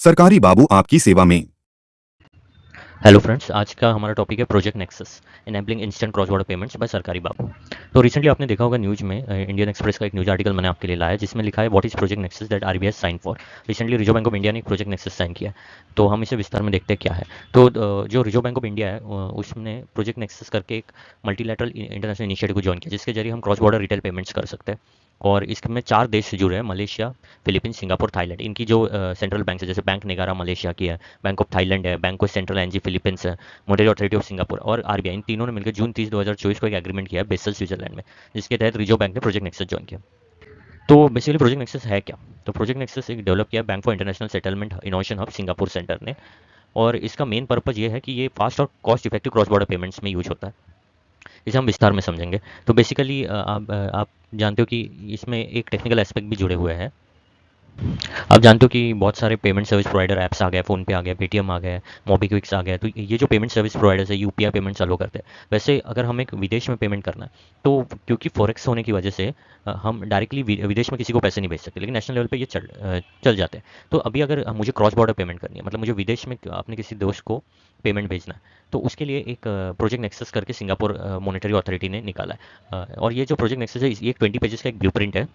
सरकारी बाबू आपकी सेवा में। हेलो फ्रेंड्स, आज का हमारा टॉपिक है project nexus enabling instant cross border payments by सरकारी बाबू। तो रिसेंटली आपने देखा होगा न्यूज़ में, इंडियन एक्सप्रेस का एक न्यूज़ आर्टिकल मैंने आपके लिए लाया जिसमें लिखा है what is project nexus that RBI sign for. Recently reserve bank of India ने एक प्रोजेक्ट नेक्सस साइन किया है, तो हम इसे विस्तार में देखते हैं क्या है। तो जो रिजर्व बैंक ऑफ इंडिया है उसने प्रोजेक्ट नेक्सस करके एक मल्टीलैटरल इंटरनेशनल इनिशिएटिव को ज्वाइन किया जिसके जरिए हम क्रॉस बॉर्डर रिटेल पेमेंट्स कर सकते हैं। और इसमें 4 देश से जुड़े हैं: मलेशिया, फिलीपींस, सिंगापुर, थाईलैंड। इनकी जो सेंट्रल बैंक है, जैसे बैंक नेगारा मलेशिया की है, बैंक ऑफ थाईलैंड है, बैंक ऑफ सेंट्रल एनजी फिलीपींस है, मॉनेटरी अथॉरिटी ऑफ सिंगापुर और आरबीआई, इन तीनों ने मिलकर जून 30 2024 को एक एग्रीमेंट किया है बेसल स्विट्जरलैंड में, जिसके तहत रिजर्व बैंक ने प्रोजेक्ट नेक्सस ज्वाइन किया। तो बेसिकली प्रोजेक्ट नेक्सस है क्या? तो प्रोजेक्ट नेक्सस एक डेवलप किया bank for international settlement innovation hub Singapore centre ने। और इसका मेन पर्पज ये है कि ये फास्ट और cost effective cross border payments में यूज होता है। इसे हम विस्तार में समझेंगे। तो बेसिकली आप जानते हो कि इसमें एक टेक्निकल एस्पेक्ट भी जुड़े हुए हैं। आप जानते हो कि बहुत सारे पेमेंट सर्विस प्रोवाइडर ऐप्स आ गए, फ़ोन पे आ गया, पेटीएम आ गया, मोबीक्विक्स आ गया। तो ये जो पेमेंट सर्विस प्रोवाइडर्स है यूपीआई पेमेंट्स अलो करते हैं। वैसे अगर हमें एक विदेश में पेमेंट करना है तो क्योंकि फॉरेक्स होने की वजह से हम डायरेक्टली विदेश में किसी को पैसे नहीं भेज सकते, लेकिन नेशनल लेवल पे ये चल जाते हैं। तो अभी अगर मुझे क्रॉस बॉर्डर पेमेंट करनी है, मतलब मुझे विदेश में अपने किसी दोस्त को पेमेंट भेजना है, तो उसके लिए एक प्रोजेक्ट नेक्सस करके सिंगापुर मॉनेटरी अथॉरिटी ने निकाला है। और ये जो प्रोजेक्ट नेक्सस है ये एक 20 पेजेस का एक ब्लूप्रिंट है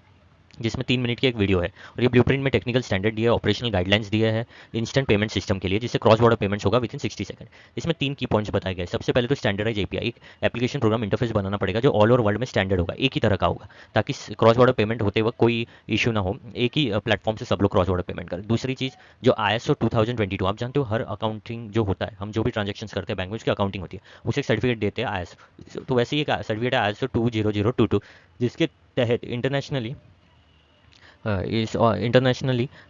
जिसमें 3 मिनट की एक वीडियो है। और ये ब्लूप्रिंट में टेक्निकल स्टैंडर्ड दिया है, ऑपरेशनल गाइडलाइंस दिए हैं इंस्टेंट पेमेंट सिस्टम के लिए, जिससे क्रॉस बॉर्डर पेमेंट्स होगा विद इन 60 सेकंड। इसमें 3 की पॉइंट्स बताए गए। सबसे पहले तो स्टैंडर्डाइज एपीआई, एक एप्लीकेशन प्रोग्राम इंटरफेस बनाना पड़ेगा जो ऑल ओवर वर्ल्ड में स्टैंडर्ड होगा, एक ही तरह का होगा, ताकि क्रॉस बॉर्डर पेमेंट होते वक्त कोई इशू ना हो, एक ही प्लेटफॉर्म से सब लोग क्रॉस बॉर्डर पेमेंट करें। दूसरी चीज़, जो ISO 2022, आप जानते हो हर अकाउंटिंग जो होता है, हम जो भी ट्रांजेक्शन करते हैं बैंक में उसकी अकाउंटिंग होती है, उसे एक सर्टिफिकेट देते हैं ISO। तो वैसे ही एक सर्टिफिकेट है ISO 20022, जिसके तहत इंटरनेशनली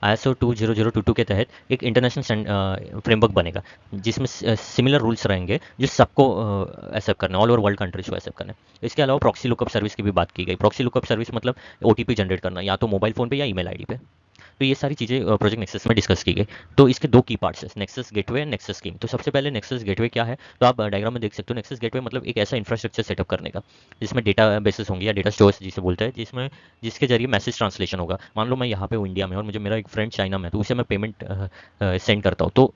ISO 20022 के तहत एक इंटरनेशनल फ्रेमवर्क बनेगा जिसमें सिमिलर रूल्स रहेंगे जो सबको एक्सेप्ट करना है, ऑल ओवर वर्ल्ड कंट्रीज को एक्सेप्ट करना है। इसके अलावा प्रॉक्सी लुकअप सर्विस की भी बात की गई। प्रॉक्सी लुकअप सर्विस मतलब OTP जनरेट करना, या तो मोबाइल फ़ोन पे या ईमेल आईडी पे। तो ये सारी चीज़ें प्रोजेक्ट नेक्सस में डिस्कस की गई। तो इसके 2 की पार्ट्स हैं, नेक्सस गेटवे, नेक्सस स्कीम। तो सबसे पहले नेक्सस गेटवे क्या है, तो आप डायग्राम में देख सकते हो। नेक्सस गेटवे मतलब एक ऐसा इंफ्रास्ट्रक्चर सेटअप करने का जिसमें डेटा बेसिस होंगे या डेटा स्टोर्स जिसे बोलते हैं, जिसके जरिए मैसेज ट्रांसलेशन होगा। मान लो मैं यहाँ पे हूँ इंडिया में और मुझे मेरा एक फ्रेंड चाइना में है, तो उसे मैं पेमेंट सेंड करता हूँ, तो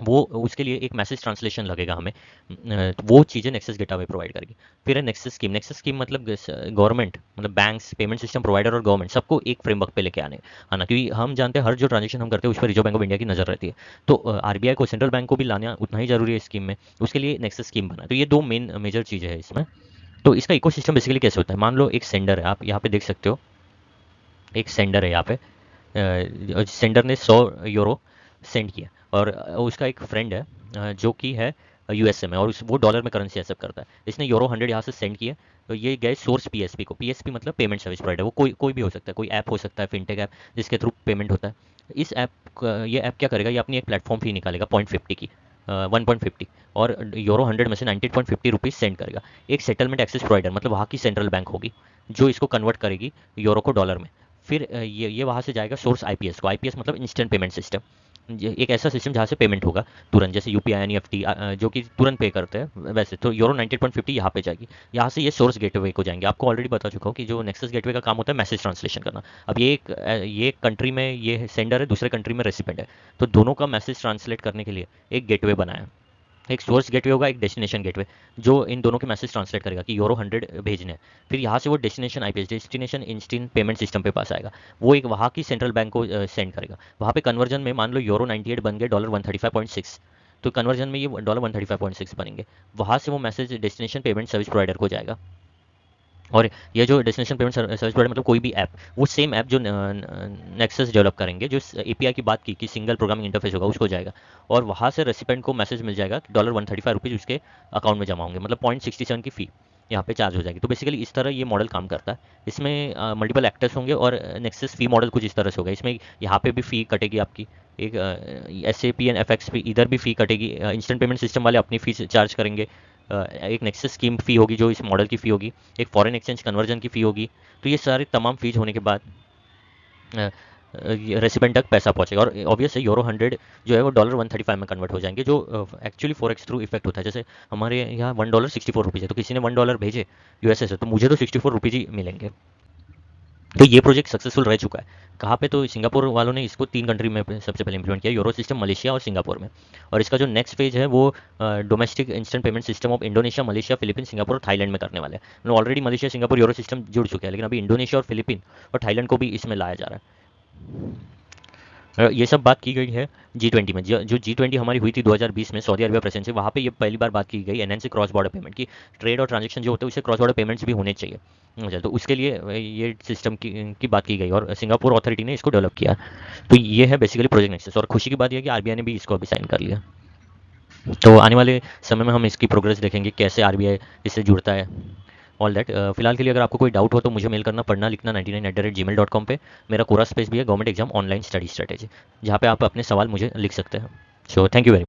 वो उसके लिए एक मैसेज ट्रांसलेशन लगेगा हमें। तो वो चीज़ें नेक्सस गेटवे प्रोवाइड करेगी। फिर है नेक्सस स्कीम। नेक्सस स्कीम मतलब गवर्नमेंट, मतलब बैंक्स, पेमेंट सिस्टम प्रोवाइडर और गवर्नमेंट सबको एक फ्रेमवर्क पे लेके आना, क्योंकि हम जानते हैं हर जो ट्रांजेक्शन हम करते हैं उस पर रिजर्व बैंक ऑफ इंडिया की नज़र रहती है। तो आरबीआई को, सेंट्रल बैंक को भी लाना उतना ही जरूरी है स्कीम में। उसके लिए नेक्सस स्कीम बना। तो ये 2 मेन मेजर चीज़ें हैं इसमें। तो इसका इकोसिस्टम बेसिकली कैसे होता है, मान लो एक सेंडर है, आप यहाँ पे देख सकते हो, एक सेंडर है यहाँ पे। सेंडर ने 100 यूरो सेंड किया और उसका एक फ्रेंड है जो कि है यूएसए में, और वो डॉलर में करेंसी एक्सेप्ट करता है। इसने यूरो 100 यहाँ से सेंड किया, तो ये गए सोर्स पीएसपी को। पीएसपी मतलब पेमेंट सर्विस प्रोवाइडर, वो कोई भी हो सकता है, कोई ऐप हो सकता है, फिनटेक ऐप जिसके थ्रू पेमेंट होता है। इस ऐप ये ऐप क्या करेगा, ये अपनी एक प्लेटफॉर्म फी निकालेगा 0.50 की, 1.50, और यूरो 100 में से 98.50 रुपीज़ सेंड करेगा। एक सेटलमेंट एक्सेस प्रोवाइडर, मतलब वहाँ की सेंट्रल बैंक होगी जो इसको कन्वर्ट करेगी यूरो को डॉलर में। फिर ये वहाँ से जाएगा सोर्स आईपीएस को। आईपीएस मतलब इंस्टेंट पेमेंट सिस्टम, एक ऐसा सिस्टम जहाँ से पेमेंट होगा तुरंत, जैसे यूपीआई, एनईएफटी, जो कि तुरंत पे करते हैं वैसे। तो यूरो 98.50 यहाँ पे जाएगी। यहाँ से ये सोर्स गेटवे को जाएंगे। आपको ऑलरेडी बता चुका हूँ कि जो नेक्सस गेटवे का काम होता है मैसेज ट्रांसलेशन करना। अब ये एक कंट्री में ये सेंडर है, दूसरे कंट्री में रेसिपेंट है, तो दोनों का मैसेज ट्रांसलेट करने के लिए एक गेटवे बनाया। एक सोर्स गेटवे होगा, एक डेस्टिनेशन गेटवे, जो इन दोनों के मैसेज ट्रांसलेट करेगा कि यूरो 100 भेजने हैं। फिर यहाँ से वो destination IPS, destination instant payment system पे पास आएगा। वो एक वहाँ की सेंट्रल बैंक को सेंड करेगा। वहाँ पे कन्वर्जन में मान लो यूरो 98 बन गए डॉलर 135.6, तो कन्वर्जन में ये डॉलर 135.6 बनेंगे। वहाँ से वो message destination payment service provider को जाएगा। और ये जो डेस्टिनेशन पेमेंट सर्विस प्रोवाइडर मतलब कोई भी ऐप, वो सेम ऐप जो नेक्सस डेवलप करेंगे, जो एपीआई की बात की कि सिंगल प्रोग्रामिंग इंटरफेस होगा, उसको जाएगा। और वहाँ से रेसिपेंट को मैसेज मिल जाएगा कि डॉलर 135 रुपीज़ उसके अकाउंट में जमा होंगे, मतलब 0.67 की फ़ी यहाँ पे चार्ज हो जाएगी। तो बेसिकली इस तरह ये मॉडल काम करता है। इसमें मल्टीपल एक्टर्स होंगे और नेक्सस फ़ी मॉडल कुछ इस तरह से होगा। इसमें यहाँ पे भी फ़ी कटेगी आपकी, एक SAP एंड FX पे इधर भी फ़ी कटेगी। इंस्टेंट पेमेंट सिस्टम वाले अपनी फ़ी चार्ज करेंगे। एक नेक्सस स्कीम फ़ी होगी जो इस मॉडल की फ़ी होगी, एक फॉरेन एक्सचेंज कन्वर्जन की फ़ी होगी। तो ये सारे तमाम फीस होने के बाद रेसिडेंट तक पैसा पहुंचेगा। और ऑब्वियस है यूरो 100 जो है वो डॉलर 135 में कन्वर्ट हो जाएंगे, जो एक्चुअली फॉरेक्स थ्रू इफेक्ट होता है। जैसे हमारे यहाँ $1 64 रुपीज़ है, तो किसी ने $1 भेजे यूएसए से, तो मुझे तो 64 रुपीज़ ही मिलेंगे। तो ये प्रोजेक्ट सक्सेसफुल रह चुका है। कहाँ पे, तो सिंगापुर वालों ने इसको 3 कंट्री में सबसे पहले इंप्लीमेंट किया, यूरो सिस्टम, मलेशिया और सिंगापुर में। और इसका जो नेक्स्ट फेज है वो domestic instant payment system of Indonesia, Malaysia, Philippine, Singapore और थाईलैंड में करने वाले हैं। मतलब already Malaysia, Singapore, euro system जुड़ चुके हैं, लेकिन अभी इंडोनेशिया और फिलीपीन और थाईलैंड को भी इसमें लाया जा रहा है। ये सब बात की गई है G20 में। जो G20 हमारी हुई थी 2020 में सऊदी अरबिया प्रेजेंस से, वहाँ पे ये पहली बार बात की गई एनएन से क्रॉस बॉर्डर पेमेंट की। ट्रेड और ट्रांजेक्शन जो होते हैं उससे क्रॉस बॉर्डर पेमेंट्स भी होने चाहिए। अच्छा, तो उसके लिए ये सिस्टम की बात की गई और सिंगापुर अथॉरिटी ने इसको डेवलप किया। तो ये है बेसिकली प्रोजेक्ट नेक्सस। और खुशी की बात यह है कि आरबीआई ने भी इसको अभी साइन कर लिया। तो आने वाले समय में हम इसकी प्रोग्रेस देखेंगे, कैसे आरबीआई इससे जुड़ता है। ऑल दैट, फिलहाल के लिए अगर आपको कोई डाउट हो तो मुझे मेल करना, पढ़ना लिखना 99@gmail.com पे। मेरा कोरा स्पेस भी है, government exam online study strategy, जहाँ पे आप अपने सवाल मुझे लिख सकते हैं। So thank you very